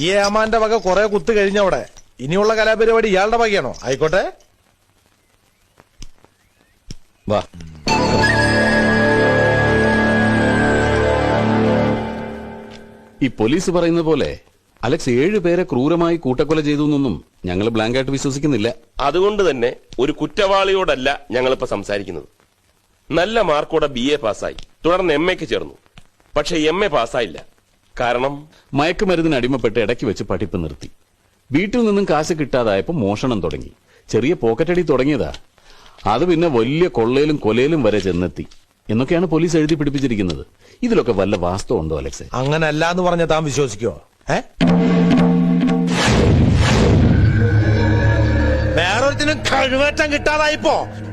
ഈ ഏമാന്റെ വക കുറെ കുത്ത് കഴിഞ്ഞവിടെ. ഇനിയുള്ള കലാപരിപാടി ഇയാളുടെ വകയാണോ? ആയിക്കോട്ടെ, വാ. ഈ പോലീസ് പറയുന്ന പോലെ അലക്സ് 7 പേരെ ക്രൂരമായി കൂട്ടക്കൊല ചെയ്തു എന്നൊന്നും ഞങ്ങൾ ബ്ലാങ്കായിട്ട് വിശ്വസിക്കുന്നില്ല. അതുകൊണ്ട് തന്നെ ഒരു കുറ്റവാളിയോടല്ല ഞങ്ങളിപ്പോ സംസാരിക്കുന്നത്. നല്ല മാർക്കോടെ BA പാസ്സായി, തുടർന്ന് MAക്ക് ചേർന്നു. പക്ഷെ MA പാസ്സായില്ല. കാരണം മയക്കുമരുന്നിന് അടിമപ്പെട്ട് ഇടയ്ക്ക് വെച്ച് പഠിപ്പ് നിർത്തി. വീട്ടിൽ നിന്നും കാശ് കിട്ടാതായപ്പോ മോഷണം തുടങ്ങി. ചെറിയ പോക്കറ്റടി തുടങ്ങിയതാ. അത് പിന്നെ വലിയ കൊള്ളയിലും കൊലയിലും വരെ ചെന്നെത്തി എന്നൊക്കെയാണ് പോലീസ് എഴുതി പിടിപ്പിച്ചിരിക്കുന്നത്. ഇതിലൊക്കെ വല്ല വാസ്തവം ഉണ്ടോ അലക്സ്? അങ്ങനല്ല എന്ന് പറഞ്ഞ താൻ വിശ്വസിക്കോ? വേറൊരുത്തിനും കഴിവേറ്റം കിട്ടാതായിപ്പോ